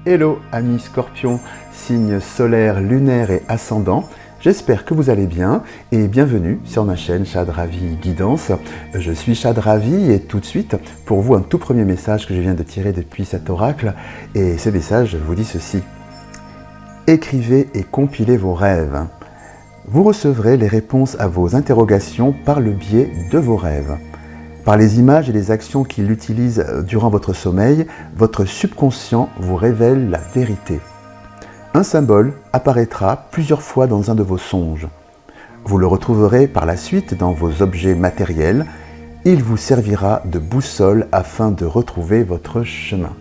Hello amis Scorpion, signe solaire, lunaire et ascendant. J'espère que vous allez bien et bienvenue sur ma chaîne Chad Ravi Guidance. Je suis Chad Ravi et tout de suite, pour vous, un tout premier message que je viens de tirer depuis cet oracle. Et ce message vous dit ceci. Écrivez et compilez vos rêves. Vous recevrez les réponses à vos interrogations par le biais de vos rêves. Par les images et les actions qu'il utilise durant votre sommeil, votre subconscient vous révèle la vérité. Un symbole apparaîtra plusieurs fois dans un de vos songes. Vous le retrouverez par la suite dans vos objets matériels. Il vous servira de boussole afin de retrouver votre chemin.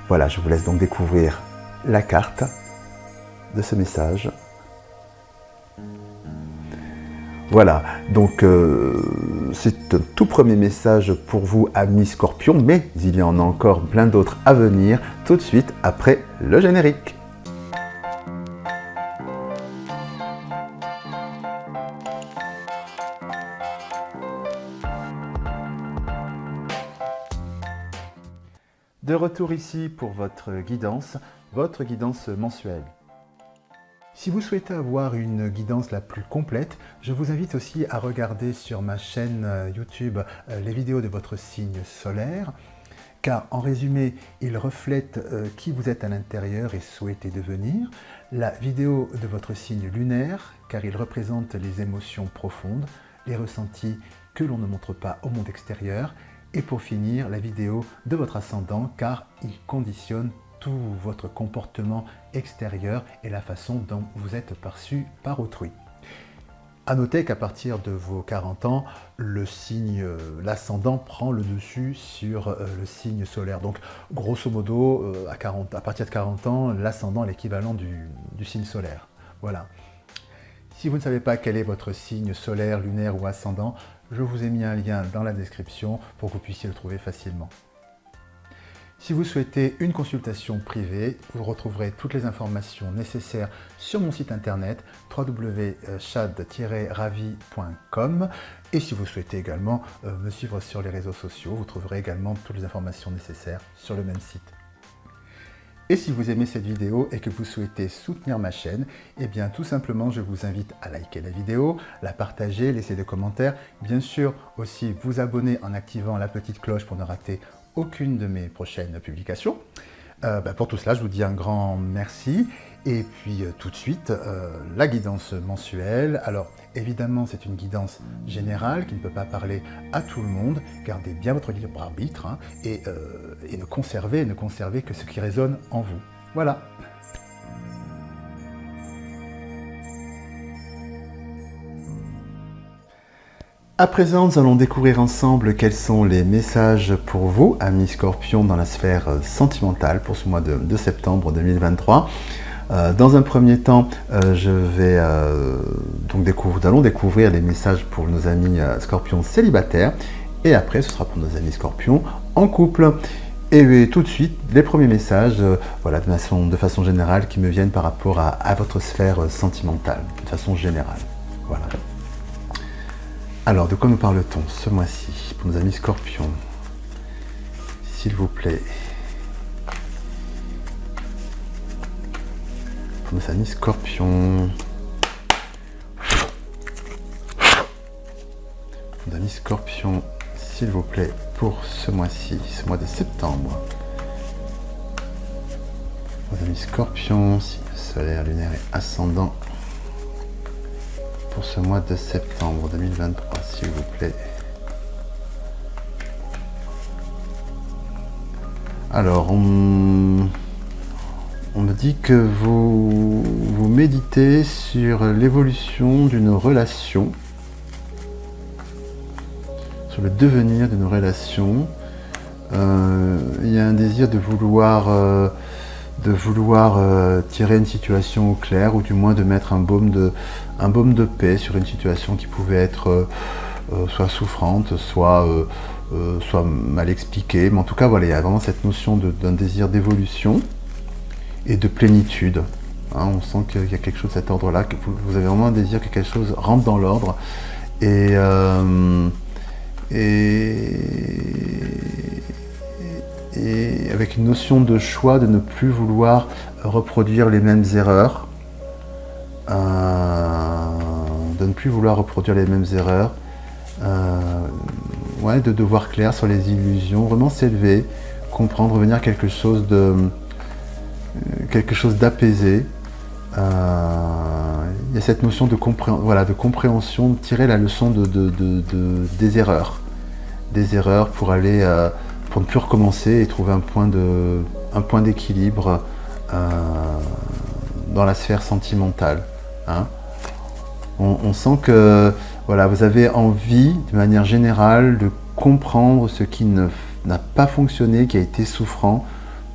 Voilà, je vous laisse donc découvrir la carte de ce message. Voilà, donc c'est un tout premier message pour vous, amis Scorpions, mais il y en a encore plein d'autres à venir tout de suite après le générique. De retour ici pour votre guidance mensuelle. Si vous souhaitez avoir une guidance la plus complète, je vous invite aussi à regarder sur ma chaîne YouTube les vidéos de votre signe solaire, car en résumé, il reflète qui vous êtes à l'intérieur et souhaitez devenir. La vidéo de votre signe lunaire, car il représente les émotions profondes, les ressentis que l'on ne montre pas au monde extérieur. Et pour finir, la vidéo de votre ascendant, car il conditionne tout votre comportement extérieur et la façon dont vous êtes perçu par autrui. À noter qu'à partir de vos 40 ans, le signe, l'ascendant prend le dessus sur le signe solaire. Donc, grosso modo, à partir de 40 ans, l'ascendant est l'équivalent du signe solaire. Voilà. Si vous ne savez pas quel est votre signe solaire, lunaire ou ascendant, je vous ai mis un lien dans la description pour que vous puissiez le trouver facilement. Si vous souhaitez une consultation privée, vous retrouverez toutes les informations nécessaires sur mon site internet www.chad-ravi.com. Et si vous souhaitez également me suivre sur les réseaux sociaux, vous trouverez également toutes les informations nécessaires sur le même site. Et si vous aimez cette vidéo et que vous souhaitez soutenir ma chaîne, eh bien tout simplement je vous invite à liker la vidéo, la partager, laisser des commentaires, bien sûr aussi vous abonner en activant la petite cloche pour ne rater aucune de mes prochaines publications. Pour tout cela, je vous dis un grand merci. Et puis tout de suite, la guidance mensuelle. Alors évidemment, c'est une guidance générale qui ne peut pas parler à tout le monde. Gardez bien votre libre arbitre et ne conservez que ce qui résonne en vous. Voilà. À présent, nous allons découvrir ensemble quels sont les messages pour vous, amis Scorpions, dans la sphère sentimentale pour ce mois de septembre 2023. Dans un premier temps, nous allons découvrir les messages pour nos amis Scorpions célibataires, et après, ce sera pour nos amis Scorpions en couple. Et tout de suite, les premiers messages, voilà, de façon générale, qui me viennent par rapport à votre sphère sentimentale, de façon générale. Voilà. Alors, de quoi nous parle-t-on ce mois-ci pour nos amis Scorpions? S'il vous plaît. Pour nos amis Scorpions. Nos amis Scorpions, s'il vous plaît, pour ce mois-ci, ce mois de septembre. Nos amis Scorpions, signe solaire, lunaire et ascendant. Pour ce mois de septembre 2023, s'il vous plaît. Alors, on me dit que vous méditez sur l'évolution d'une relation, sur le devenir d'une relation. Il y a un désir de vouloir tirer une situation au clair, ou du moins de mettre un baume de paix sur une situation qui pouvait être soit souffrante, soit mal expliquée. Mais en tout cas, voilà, il y a vraiment cette notion d'un désir d'évolution et de plénitude. On sent qu'il y a quelque chose de cet ordre-là, que vous avez vraiment un désir que quelque chose rentre dans l'ordre. et avec une notion de choix, de ne plus vouloir reproduire les mêmes erreurs, ouais, de voir clair sur les illusions, vraiment s'élever, comprendre, revenir à quelque chose d'apaisé. Il y a cette notion de compréhension, de tirer la leçon des erreurs pour aller, pour ne plus recommencer et trouver un point d'équilibre dans la sphère sentimentale. Hein. On sent que voilà, vous avez envie, de manière générale, de comprendre ce qui n'a pas fonctionné, qui a été souffrant,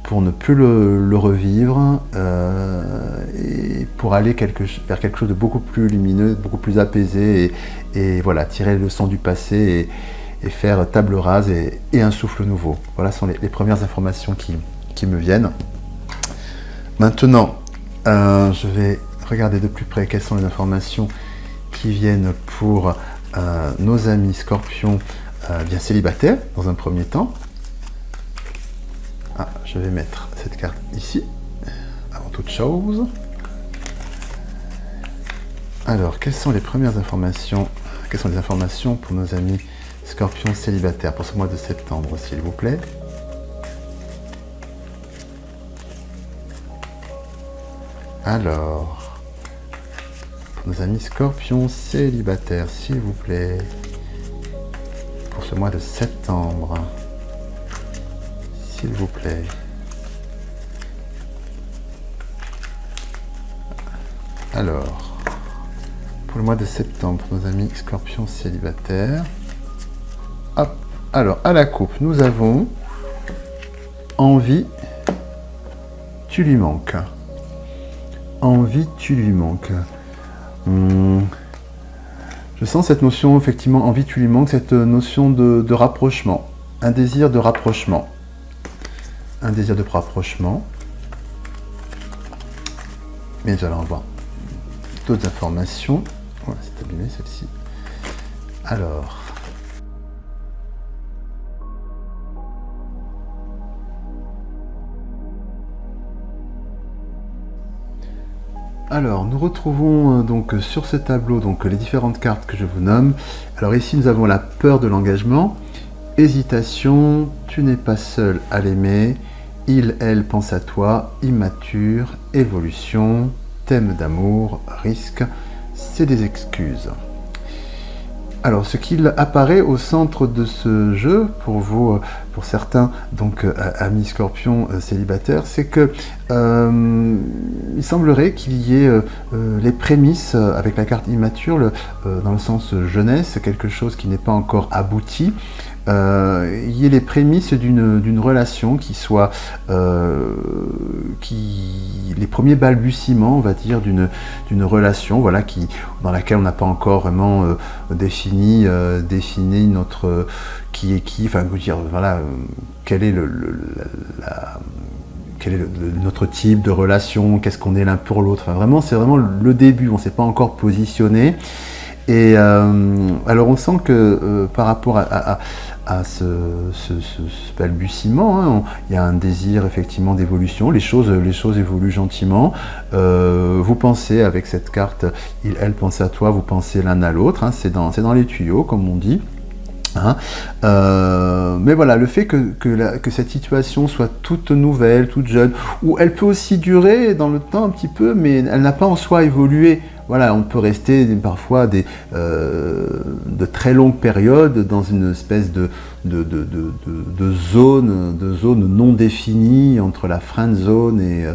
pour ne plus le revivre et pour aller vers quelque chose de beaucoup plus lumineux, beaucoup plus apaisé et voilà, tirer les leçons du passé et faire table rase et un souffle nouveau. Voilà sont les premières informations qui me viennent. Maintenant, je vais regarder de plus près quelles sont les informations qui viennent pour nos amis scorpions bien célibataires dans un premier temps. Ah, je vais mettre cette carte ici, avant toute chose. Alors, quelles sont les premières informations? Quelles sont les informations pour nos amis scorpions célibataires pour ce mois de septembre, s'il vous plaît? Alors, pour nos amis scorpions célibataires, s'il vous plaît, pour ce mois de septembre. S'il vous plaît. Alors, pour le mois de septembre, pour nos amis scorpions célibataires. Hop. Alors, à la coupe, nous avons envie, tu lui manques. Envie, tu lui manques. Je sens cette notion, effectivement, envie, tu lui manques, cette notion de rapprochement. Un désir de rapprochement. Un désir de rapprochement. Mais nous allons avoir d'autres informations. Voilà, c'est abîmé celle-ci. Alors, nous retrouvons donc sur ce tableau donc les différentes cartes que je vous nomme. Alors ici, nous avons la peur de l'engagement, hésitation, tu n'es pas seul à l'aimer, il, elle pense à toi, immature, évolution, thème d'amour, risque, c'est des excuses. Alors, ce qu'il apparaît au centre de ce jeu, pour vous, pour certains, donc amis scorpions célibataires, c'est que il semblerait qu'il y ait les prémices, avec la carte immature, dans le sens jeunesse, quelque chose qui n'est pas encore abouti, il y ait les prémices d'une relation qui soit les premiers balbutiements, on va dire, d'une relation, voilà, dans laquelle on n'a pas encore vraiment défini notre qui est qui, enfin, vous dire, voilà, quel est notre type de relation, qu'est-ce qu'on est l'un pour l'autre. Enfin, vraiment, c'est vraiment le début, on ne s'est pas encore positionné. Et alors on sent que par rapport à ce balbutiement, hein, il y a un désir effectivement d'évolution, les choses évoluent gentiment. Vous pensez avec cette carte, elle pense à toi, vous pensez l'un à l'autre, hein, c'est dans les tuyaux comme on dit. Hein. Mais voilà, le fait que cette situation soit toute nouvelle, toute jeune, ou elle peut aussi durer dans le temps un petit peu, mais elle n'a pas en soi évolué. Voilà, on peut rester parfois de très longues périodes dans une espèce de zone non définie entre la friend zone et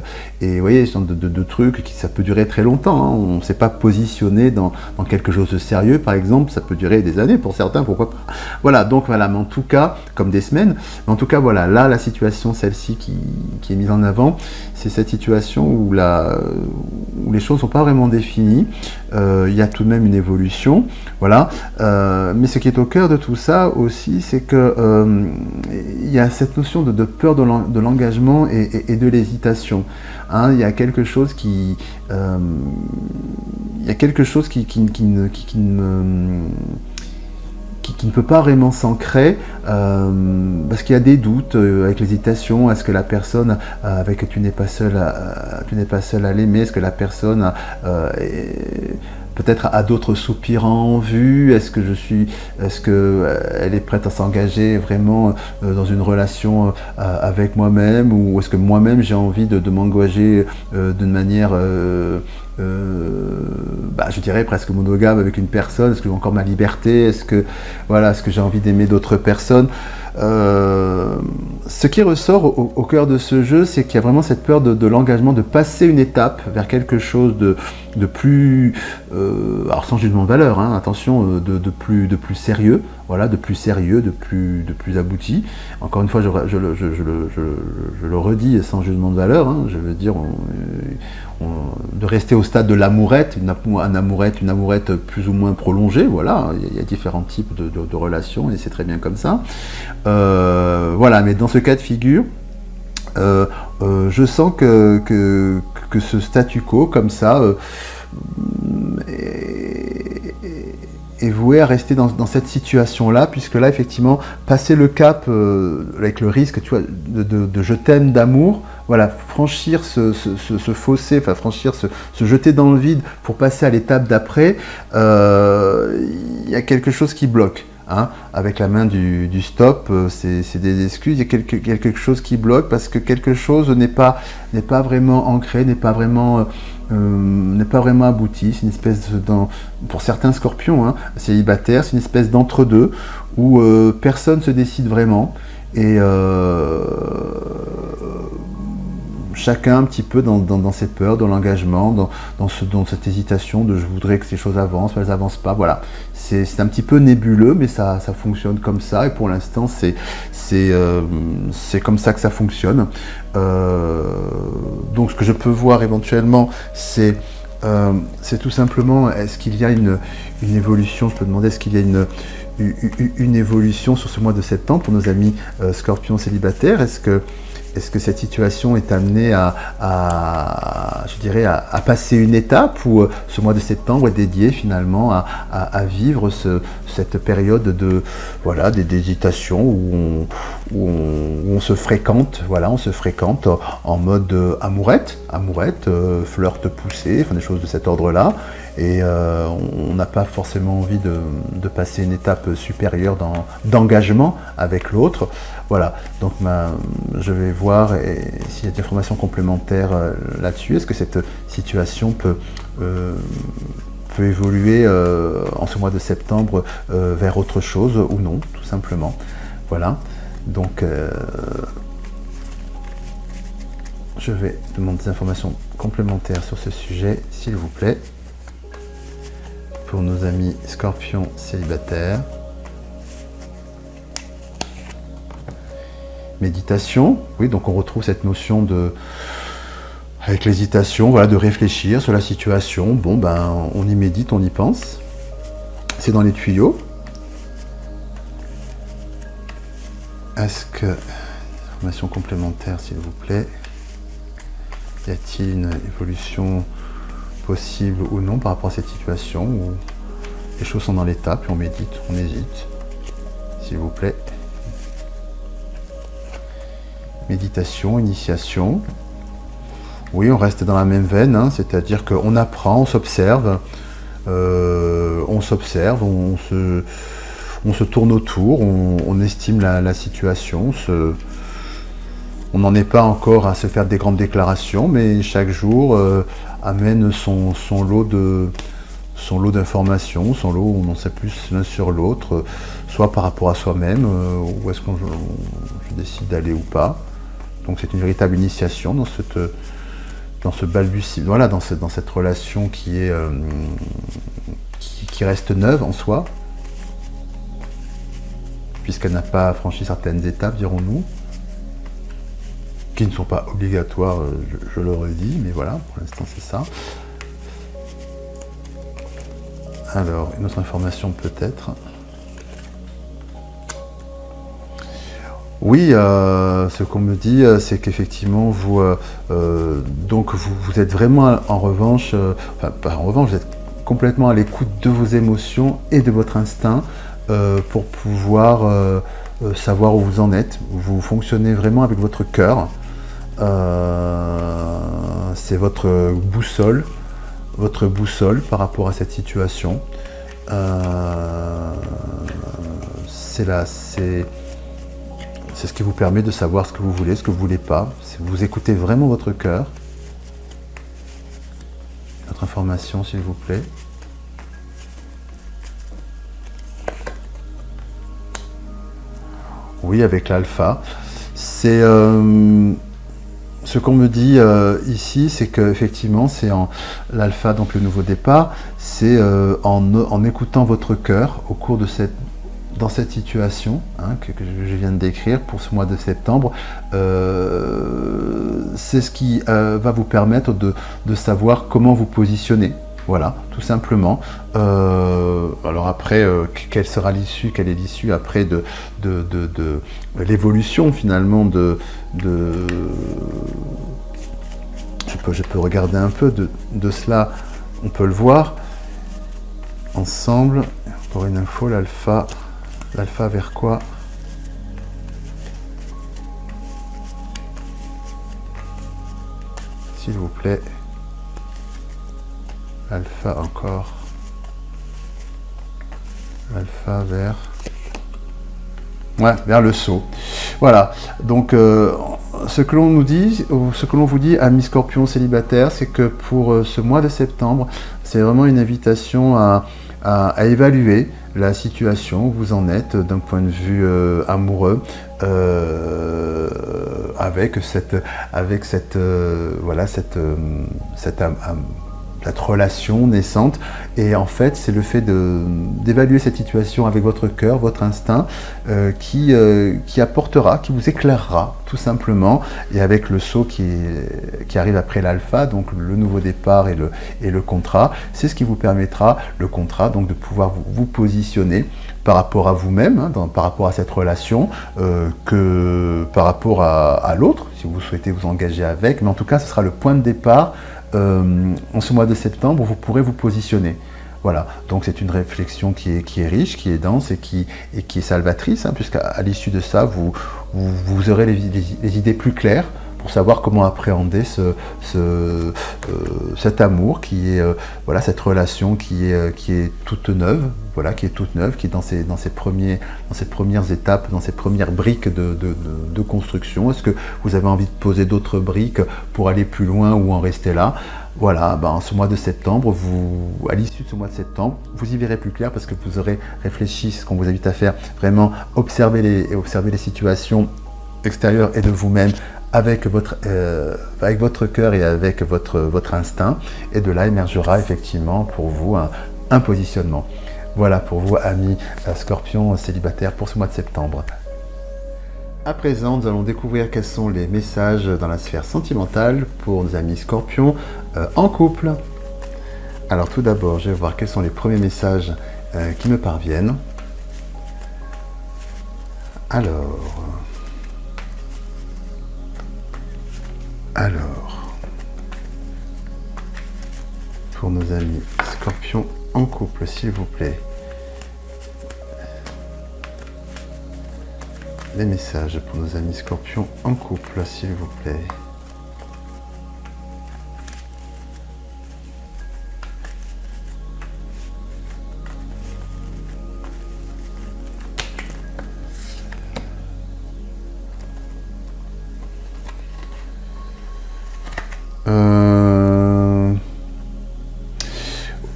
vous voyez, ce genre de trucs ça peut durer très longtemps. Hein. On ne s'est pas positionné dans quelque chose de sérieux, par exemple, ça peut durer des années pour certains, pourquoi pas. Voilà, donc voilà, mais en tout cas, comme des semaines, mais en tout cas, voilà, là, la situation, celle-ci qui est mise en avant, c'est cette situation où les choses ne sont pas vraiment définies. Il y a tout de même une évolution, voilà. Mais ce qui est au cœur de tout ça aussi, c'est que il y a cette notion de peur de l'engagement et de l'hésitation. Hein, il y a quelque chose qui qui ne peut pas vraiment s'ancrer parce qu'il y a des doutes avec l'hésitation. Est-ce que la personne avec tu n'es pas seul à l'aimer, est-ce que la personne peut-être a d'autres soupirants en vue, est-ce qu'elle est prête à s'engager vraiment dans une relation avec moi-même, ou est-ce que moi-même j'ai envie de m'engager d'une manière je dirais presque monogame avec une personne. Est-ce que j'ai encore ma liberté? Est-ce que j'ai envie d'aimer d'autres personnes? Ce qui ressort au cœur de ce jeu, c'est qu'il y a vraiment cette peur de l'engagement, de passer une étape vers quelque chose de plus, alors sans jugement de valeur, hein, attention, de plus sérieux, voilà, de plus sérieux, de plus abouti. Encore une fois, je le redis, sans jugement de valeur, hein, je veux dire, de rester au stade de l'amourette, une amourette plus ou moins prolongée, voilà, il y a différents types de relations et c'est très bien comme ça. Voilà, mais dans ce cas de figure, je sens que ce statu quo comme ça est voué à rester dans cette situation-là, puisque là, effectivement, passer le cap avec le risque, tu vois, de je t'aime d'amour, voilà, franchir ce fossé, enfin franchir se jeter dans le vide pour passer à l'étape d'après, il y a quelque chose qui bloque. Hein, avec la main du stop, c'est des excuses, il y a quelque chose qui bloque parce que quelque chose n'est pas vraiment ancré, n'est pas vraiment abouti. C'est une espèce pour certains scorpions, hein, célibataires, c'est une espèce d'entre-deux où personne se décide vraiment et chacun un petit peu dans cette peur, dans l'engagement, dans cette hésitation de je voudrais que ces choses avancent, mais elles n'avancent pas, voilà. C'est un petit peu nébuleux, mais ça fonctionne comme ça, et pour l'instant c'est comme ça que ça fonctionne. Donc ce que je peux voir éventuellement, c'est tout simplement, est-ce qu'il y a une évolution, je peux demander, est-ce qu'il y a une évolution sur ce mois de septembre pour nos amis scorpions célibataires? Est-ce que cette situation est amenée à passer une étape, ou ce mois de septembre est dédié finalement à vivre cette période d'hésitation où on se fréquente, voilà, on se fréquente en mode amourette, flirt poussé, enfin des choses de cet ordre-là, et on n'a pas forcément envie de passer une étape supérieure d'engagement avec l'autre. Voilà, donc je vais voir s'il y a des informations complémentaires là-dessus. Est-ce que cette situation peut évoluer en ce mois de septembre vers autre chose ou non, tout simplement. Voilà, donc je vais demander des informations complémentaires sur ce sujet, s'il vous plaît, pour nos amis scorpions célibataires. Méditation, oui, donc on retrouve cette notion avec l'hésitation, voilà, de réfléchir sur la situation. Bon, ben, on y médite, on y pense. C'est dans les tuyaux. Est-ce que, information complémentaire, s'il vous plaît, y a-t-il une évolution possible ou non par rapport à cette situation où les choses sont dans l'étape et on médite, on hésite, s'il vous plaît. Méditation, initiation. Oui, on reste dans la même veine, hein, c'est-à-dire qu'on apprend, on s'observe, on se tourne autour, on estime la situation, on n'en est pas encore à se faire des grandes déclarations, mais chaque jour amène son lot d'informations, son lot où on en sait plus l'un sur l'autre, soit par rapport à soi-même, où est-ce qu'on décide d'aller ou pas. Donc c'est une véritable initiation dans ce balbutie, voilà, dans cette relation qui reste neuve en soi, puisqu'elle n'a pas franchi certaines étapes, dirons-nous, qui ne sont pas obligatoires, je le redis, mais voilà, pour l'instant c'est ça. Alors, une autre information peut-être. Oui, ce qu'on me dit, c'est qu'effectivement, vous êtes vraiment en revanche, enfin pas en revanche, vous êtes complètement à l'écoute de vos émotions et de votre instinct, pour pouvoir savoir où vous en êtes. Vous fonctionnez vraiment avec votre cœur. C'est votre boussole par rapport à cette situation. C'est ce qui vous permet de savoir ce que vous voulez, ce que vous ne voulez pas. Vous écoutez vraiment votre cœur. Notre information, s'il vous plaît. Oui, avec l'alpha. C'est ce qu'on me dit ici, c'est qu'effectivement, c'est en l'alpha, donc le nouveau départ, c'est en écoutant votre cœur au cours de dans cette situation que je viens de décrire pour ce mois de septembre, c'est ce qui va vous permettre de savoir comment vous positionner. Voilà, tout simplement. Alors après, quelle sera l'issue, quelle est l'issue après de l'évolution finalement je peux regarder un peu de cela, on peut le voir ensemble. Pour une info, l'alpha vers quoi? S'il vous plaît. Alpha encore. Alpha vers... Ouais, vers le saut. Voilà. Donc, ce que l'on nous dit, ou ce que l'on vous dit, amis Scorpions célibataires, c'est que pour ce mois de septembre, c'est vraiment une invitation à évaluer la situation où vous en êtes d'un point de vue amoureux, avec cette relation naissante. Et en fait, c'est le fait d'évaluer cette situation avec votre cœur, votre instinct, qui apportera, qui vous éclairera tout simplement. Et avec le saut qui arrive après l'alpha, donc le nouveau départ et le contrat, c'est ce qui vous permettra, le contrat, donc de pouvoir vous positionner par rapport à vous-même, par rapport à cette relation, que par rapport à l'autre, si vous souhaitez vous engager avec. Mais en tout cas, ce sera le point de départ en ce mois de septembre où vous pourrez vous positionner. Voilà, donc c'est une réflexion qui est riche, qui est dense et qui est salvatrice, puisqu'à l'issue de ça, vous aurez les idées plus claires pour savoir comment appréhender cet amour qui est cette relation qui est toute neuve, qui est dans ses premières étapes, dans ses premières briques de construction. Est-ce que vous avez envie de poser d'autres briques pour aller plus loin ou en rester là? Voilà, en ce mois de septembre, à l'issue de ce mois de septembre, vous y verrez plus clair parce que vous aurez réfléchi, ce qu'on vous invite à faire, vraiment observer les situations extérieures et de vous-même avec votre cœur et avec votre instinct. Et de là émergera effectivement pour vous un positionnement. Voilà pour vous, amis Scorpions célibataires, pour ce mois de septembre. À présent, nous allons découvrir quels sont les messages dans la sphère sentimentale pour nos amis Scorpions en couple. Alors tout d'abord, je vais voir quels sont les premiers messages qui me parviennent. Alors, pour nos amis Scorpions en couple, s'il vous plaît. Les messages pour nos amis Scorpions en couple, s'il vous plaît.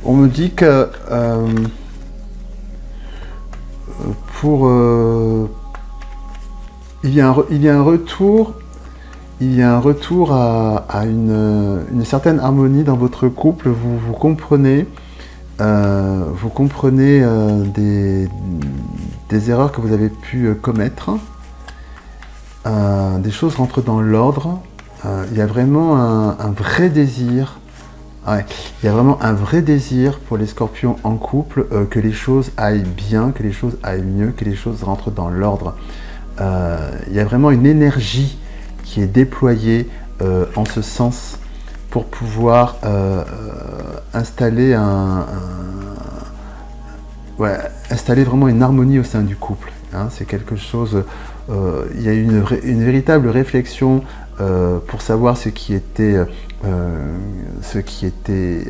On me dit que il y a un retour à une certaine harmonie dans votre couple. Vous comprenez des erreurs que vous avez pu commettre. Des choses rentrent dans l'ordre. Il y a vraiment un vrai désir. Ouais, il y a vraiment un vrai désir pour les Scorpions en couple que les choses aillent bien, que les choses aillent mieux, que les choses rentrent dans l'ordre. Il y a vraiment une énergie qui est déployée en ce sens pour pouvoir installer ouais, installer vraiment une harmonie au sein du couple. Hein. C'est quelque chose, il y a une véritable réflexion pour savoir ce qui était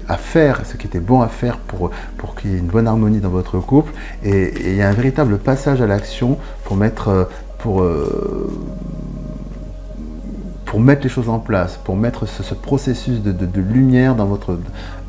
à faire, ce qui était bon à faire pour qu'il y ait une bonne harmonie dans votre couple. Et il y a un véritable passage à l'action pour mettre, pour mettre les choses en place, pour mettre ce processus de lumière dans votre,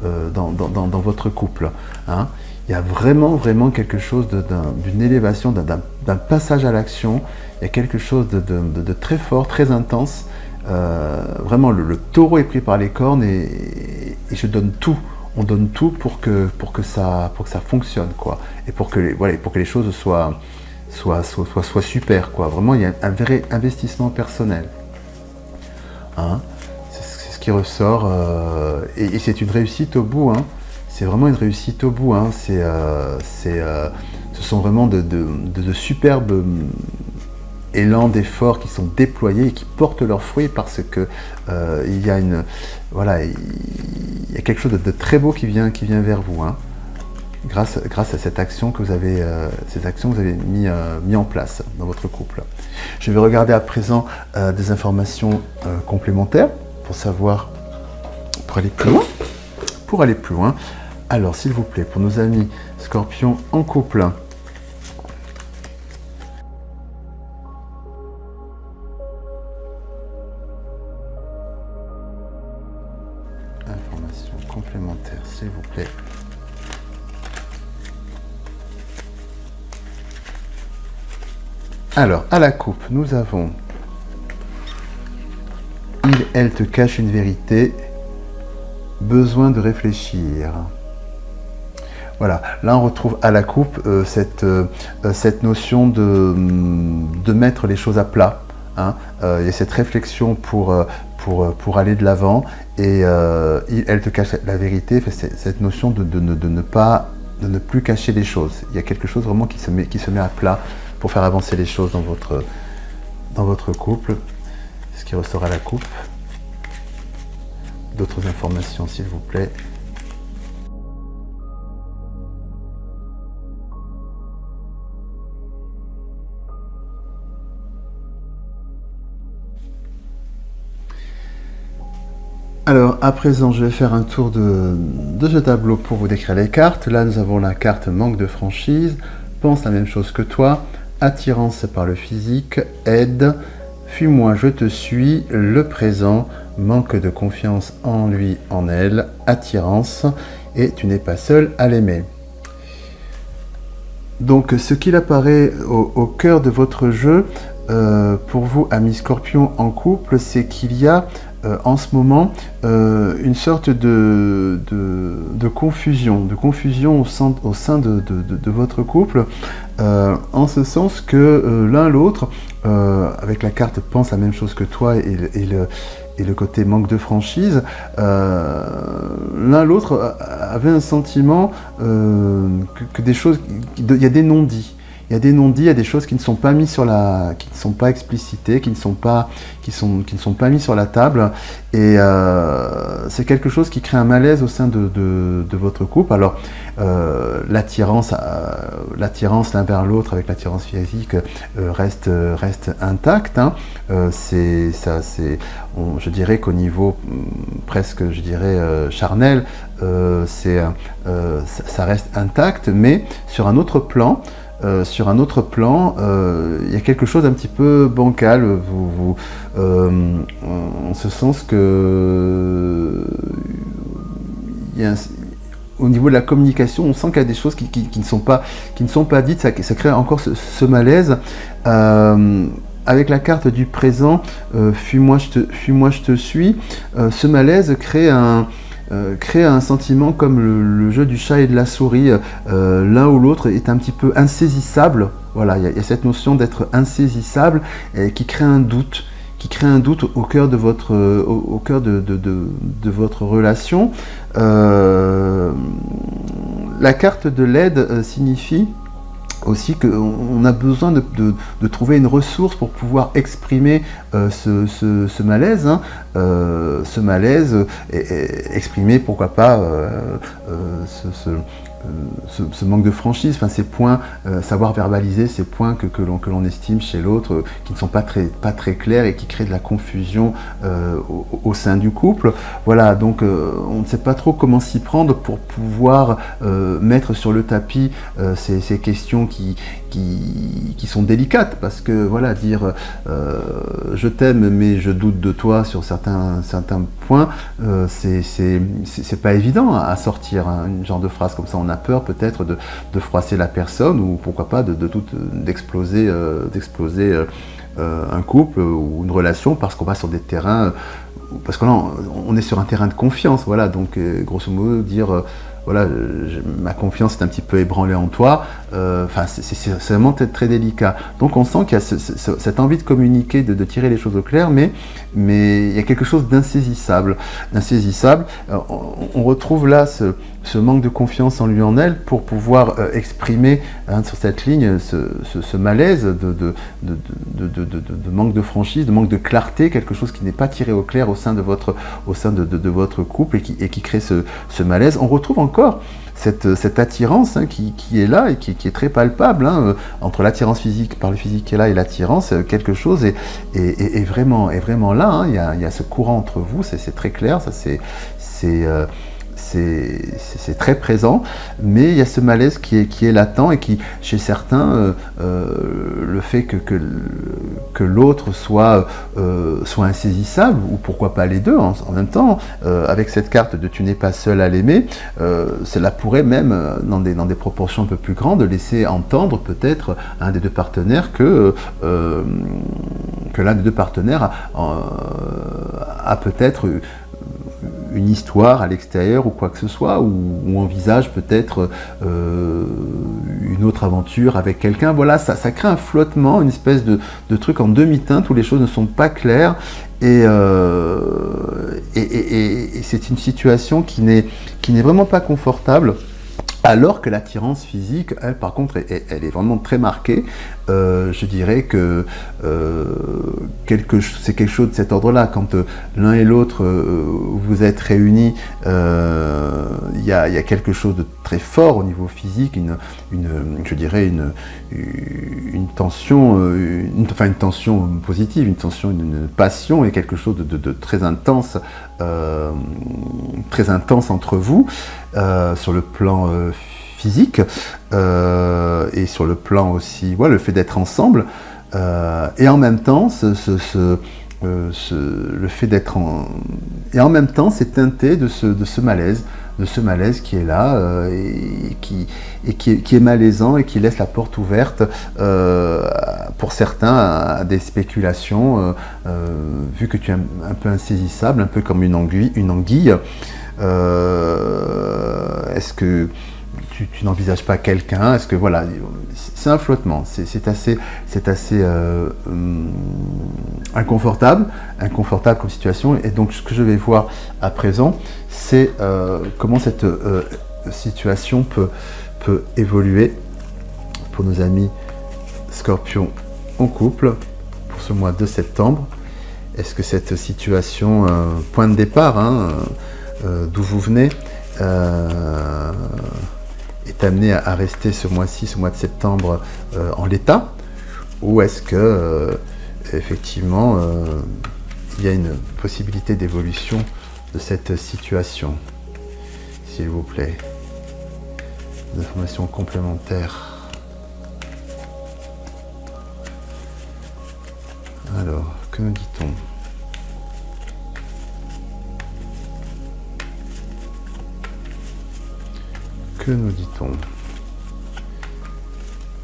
dans votre couple. Hein. Il y a vraiment quelque chose d'une élévation, d'un passage à l'action. Il y a quelque chose de très fort, très intense. Vraiment, le taureau est pris par les cornes et je donne tout. On donne tout pour que ça fonctionne, quoi. Et pour que les choses soient super, quoi. Vraiment, il y a un vrai investissement personnel. Hein, c'est ce qui ressort et c'est une réussite au bout. Hein. C'est vraiment une réussite au bout. Hein. Ce sont vraiment de superbes élans d'efforts qui sont déployés et qui portent leurs fruits parce que il y a il y a quelque chose de très beau qui vient vers vous. Hein. Grâce à cette action que vous avez, mis en place dans votre couple. Je vais regarder à présent des informations complémentaires pour savoir, pour aller plus loin. Alors, s'il vous plaît, pour nos amis Scorpions en couple, informations complémentaires, s'il vous plaît. Alors, à la coupe, nous avons elle te cache une vérité, besoin de réfléchir. Voilà, là on retrouve à la coupe cette notion de mettre les choses à plat. Hein. Il y a cette réflexion pour aller de l'avant et elle te cache la vérité, cette notion de ne plus cacher les choses. Il y a quelque chose vraiment qui se met à plat pour faire avancer les choses dans votre couple, ce qui ressort à la coupe. D'autres informations, s'il vous plaît. Alors, à présent, je vais faire un tour de ce tableau pour vous décrire les cartes. Là, nous avons la carte manque de franchise, pense la même chose que toi, attirance par le physique, aide, fuis-moi, je te suis, le présent, manque de confiance en lui, en elle, attirance, et tu n'es pas seul à l'aimer. Donc, ce qu'il apparaît au cœur de votre jeu, pour vous, amis Scorpions en couple, c'est qu'il y a en ce moment une sorte de confusion au sein de votre couple, en ce sens que l'un l'autre, avec la carte pense la même chose que toi et le côté manque de franchise, l'un l'autre avait un sentiment que des choses, il y a des non-dits. Il y a des non-dits, il y a des choses qui ne sont pas mises qui ne sont pas explicitées, qui ne sont pas mises sur la table. Et c'est quelque chose qui crée un malaise au sein de votre couple. Alors, l'attirance l'un vers l'autre avec l'attirance physique reste intacte. Hein. Je dirais qu'au niveau presque, charnel, ça reste intact, mais sur un autre plan, il y a quelque chose d'un petit peu bancal, en ce sens que au niveau de la communication, on sent qu'il y a des choses qui ne sont pas dites, ça crée encore ce malaise. Avec la carte du présent, fuis-moi, je te suis, ce malaise crée un sentiment comme le jeu du chat et de la souris, l'un ou l'autre est un petit peu insaisissable. Voilà, il y a cette notion d'être insaisissable et qui crée un doute. Au cœur de votre relation. La carte de l'aide signifie aussi qu'on a besoin de trouver une ressource pour pouvoir exprimer ce malaise. Hein. Ce malaise, exprimer pourquoi pas ce manque de franchise, enfin ces points, savoir verbaliser ces points que l'on estime chez l'autre, qui ne sont pas très clairs et qui créent de la confusion au sein du couple. Voilà, donc on ne sait pas trop comment s'y prendre pour pouvoir mettre sur le tapis ces questions qui sont délicates, parce que voilà, dire je t'aime mais je doute de toi sur certains points, c'est pas évident à sortir, hein, une genre de phrase comme ça. On a peur peut-être de froisser la personne, ou pourquoi pas d'exploser un couple ou une relation, parce qu'on va sur des terrains, parce que là on est sur un terrain de confiance, voilà, donc grosso modo dire voilà, ma confiance est un petit peu ébranlée en toi, enfin c'est vraiment très délicat. Donc on sent qu'il y a cette envie de communiquer, de tirer les choses au clair, mais il y a quelque chose d'insaisissable. On retrouve là ce manque de confiance en lui, en elle, pour pouvoir exprimer, hein, sur cette ligne ce malaise de manque de franchise, de manque de clarté, quelque chose qui n'est pas tiré au clair au sein de votre couple, et qui crée ce malaise. On retrouve encore cette attirance, hein, qui est là et qui est très palpable, hein, entre l'attirance physique, par le physique qui est là, et l'attirance, quelque chose est vraiment là, hein. Il y a ce courant entre vous, c'est très clair, ça c'est très présent, mais il y a ce malaise qui est latent, et qui, chez certains, le fait que l'autre soit insaisissable, ou pourquoi pas les deux en même temps, avec cette carte de tu n'es pas seul à l'aimer, cela pourrait même, dans des proportions un peu plus grandes, laisser entendre peut-être un des deux partenaires que l'un des deux partenaires a peut-être une histoire à l'extérieur ou quoi que ce soit, ou envisage peut-être une autre aventure avec quelqu'un. Voilà, ça crée un flottement, une espèce de truc en demi-teinte où les choses ne sont pas claires, et c'est une situation qui n'est vraiment pas confortable. Alors que l'attirance physique, elle, par contre, elle est vraiment très marquée. Je dirais que c'est quelque chose de cet ordre-là. Quand l'un et l'autre vous êtes réunis, il y a quelque chose de très fort au niveau physique, je dirais une tension, une tension positive, une passion, et quelque chose de très intense entre vous, sur le plan physique, et sur le plan aussi, voilà, le fait d'être ensemble, et en même temps le fait d'être et en même temps c'est teinté de ce malaise qui est là, et qui est malaisant, et qui laisse la porte ouverte pour certains à des spéculations, vu que tu es un peu insaisissable, un peu comme une anguille. Est-ce que tu n'envisages pas quelqu'un? Est-ce que voilà, c'est un flottement, c'est assez inconfortable comme situation. Et donc ce que je vais voir à présent, c'est comment cette situation peut évoluer pour nos amis Scorpions en couple pour ce mois de septembre. Est-ce que cette situation, point de départ, hein, d'où vous venez, est amené à rester ce mois-ci, ce mois de septembre, en l'état, ou est-ce que effectivement il y a une possibilité d'évolution de cette situation, s'il vous plaît? Des informations complémentaires. Alors, que nous dit-on? Que nous dit-on?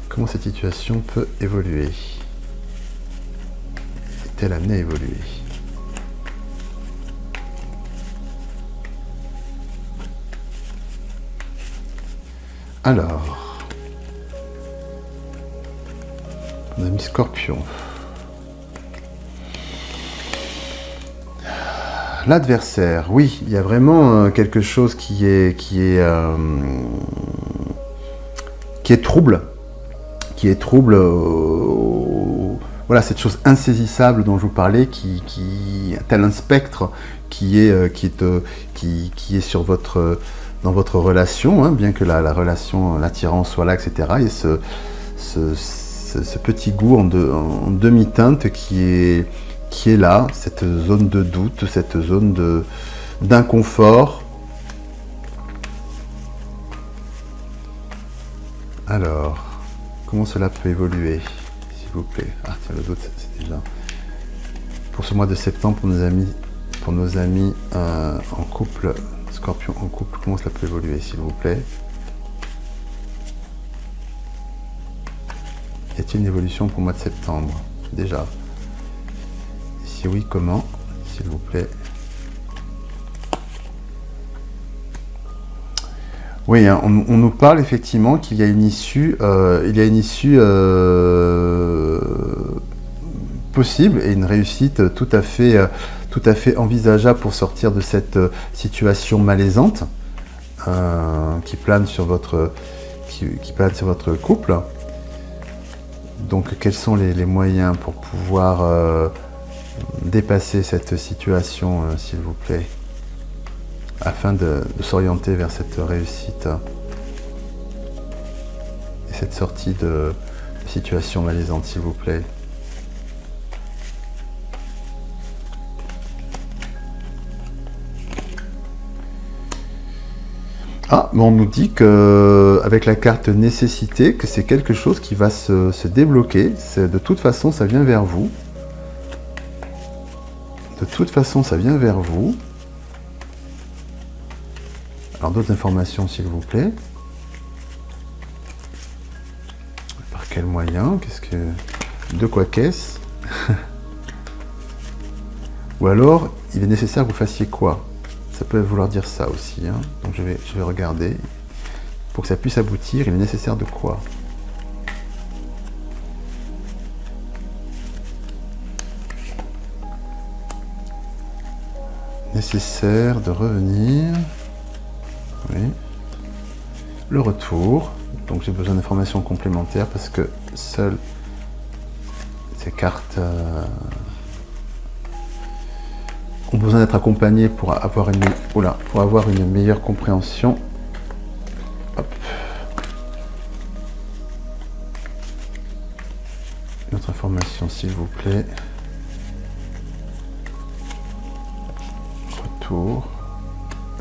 Comment cette situation peut évoluer? Est-elle amenée à évoluer? Alors, on a mis Scorpion. L'adversaire, oui, il y a vraiment quelque chose qui est trouble, voilà, cette chose insaisissable dont je vous parlais, qui tel un spectre qui est sur votre dans votre relation, hein, bien que la relation, l'attirance soit là, etc. Il y a ce petit goût en demi-teinte qui est là, cette zone de doute, cette zone d'inconfort. Alors, comment cela peut évoluer, s'il vous plaît? Ah tiens, le doute, c'est déjà... Pour ce mois de septembre, pour nos amis en couple, Scorpion en couple, comment cela peut évoluer, s'il vous plaît? Y a-t-il une évolution pour le mois de septembre, déjà? Si oui, comment, s'il vous plaît? Oui, hein, on nous parle effectivement qu'il y a une issue, possible et une réussite tout à fait envisageable pour sortir de cette situation malaisante qui plane sur votre couple. Donc, quels sont les moyens pour pouvoir dépasser cette situation, s'il vous plaît, afin de s'orienter vers cette réussite et cette sortie de situation malaisante, s'il vous plaît? Ah, mais on nous dit que avec la carte nécessité, que c'est quelque chose qui va se débloquer. De toute façon, ça vient vers vous. De toute façon, ça vient vers vous. Alors, d'autres informations, s'il vous plaît. Par quel moyen? De quoi qu'est-ce? Ou alors, il est nécessaire que vous fassiez quoi? Ça peut vouloir dire ça aussi, hein. Donc je vais regarder. Pour que ça puisse aboutir, il est nécessaire de quoi? Nécessaire de revenir. Oui. Le retour. Donc j'ai besoin d'informations complémentaires parce que seules ces cartes ont besoin d'être accompagnés pour avoir une meilleure compréhension. Hop. Une autre information, s'il vous plaît.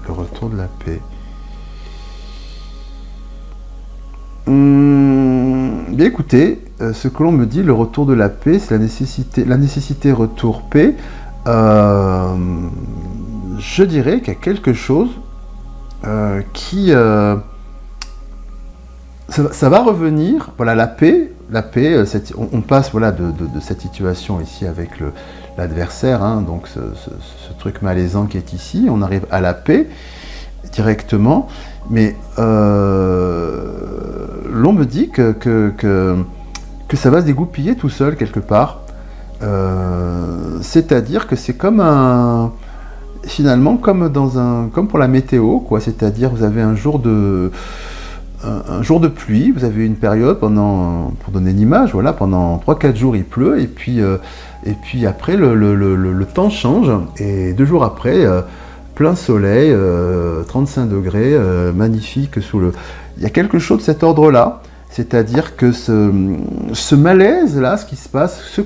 Le retour de la paix. Bien écoutez, ce que l'on me dit, le retour de la paix, c'est la nécessité retour paix. Je dirais qu'il y a quelque chose qui... ça va revenir, voilà, la paix, on passe voilà, de cette situation ici avec l'adversaire, hein, donc ce truc malaisant qui est ici, on arrive à la paix directement, mais l'on me dit que ça va se dégoupiller tout seul quelque part. C'est-à-dire que c'est comme finalement comme pour la météo, quoi. C'est-à-dire vous avez un jour de pluie, vous avez une période pour donner une image, voilà, pendant 3-4 jours il pleut et puis après le temps change et 2 jours après plein soleil, 35 degrés, magnifique il y a quelque chose de cet ordre-là. C'est-à-dire que ce malaise-là, ce qui se passe, ce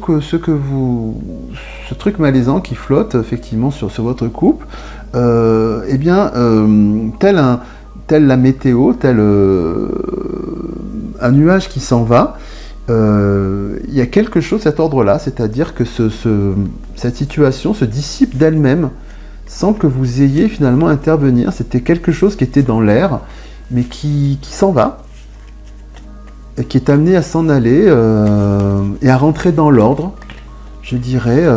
truc malaisant qui flotte effectivement sur votre couple, eh bien, tel la météo, tel un nuage qui s'en va, il y a quelque chose de cet ordre-là, c'est-à-dire que cette situation se dissipe d'elle-même sans que vous ayez finalement à intervenir. C'était quelque chose qui était dans l'air, mais qui s'en va. Et qui est amené à s'en aller et à rentrer dans l'ordre, je dirais,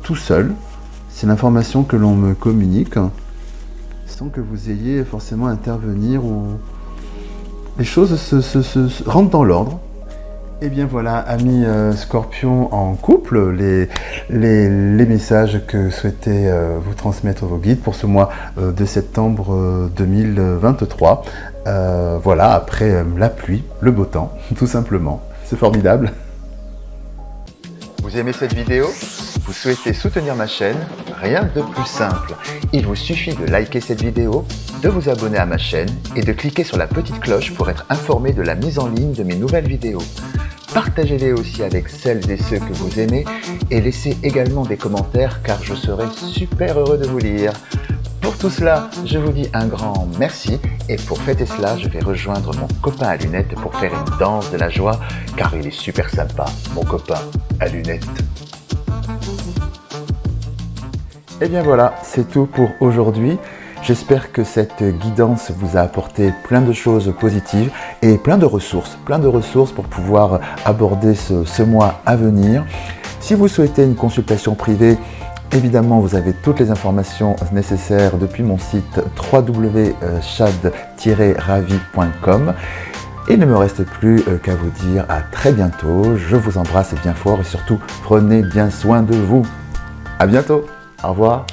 tout seul. C'est l'information que l'on me communique, sans que vous ayez forcément à intervenir ou les choses se rentrent dans l'ordre. Et bien voilà, amis Scorpion en couple, les messages que souhaitaient vous transmettre vos guides pour ce mois de septembre 2023. Voilà, après la pluie, le beau temps, tout simplement. C'est formidable. Vous aimez cette vidéo? Vous souhaitez soutenir ma chaîne? rien de plus simple. Il vous suffit de liker cette vidéo, de vous abonner à ma chaîne et de cliquer sur la petite cloche pour être informé de la mise en ligne de mes nouvelles vidéos. Partagez-les aussi avec celles et ceux que vous aimez et laissez également des commentaires car je serai super heureux de vous lire. Pour tout cela, je vous dis un grand merci et pour fêter cela, je vais rejoindre mon copain à lunettes pour faire une danse de la joie car il est super sympa, mon copain à lunettes. Et bien voilà, c'est tout pour aujourd'hui. J'espère que cette guidance vous a apporté plein de choses positives et plein de ressources pour pouvoir aborder ce mois à venir. Si vous souhaitez une consultation privée, évidemment, vous avez toutes les informations nécessaires depuis mon site www.chad-ravi.com. Il ne me reste plus qu'à vous dire à très bientôt. Je vous embrasse bien fort et surtout, prenez bien soin de vous. À bientôt. Au revoir.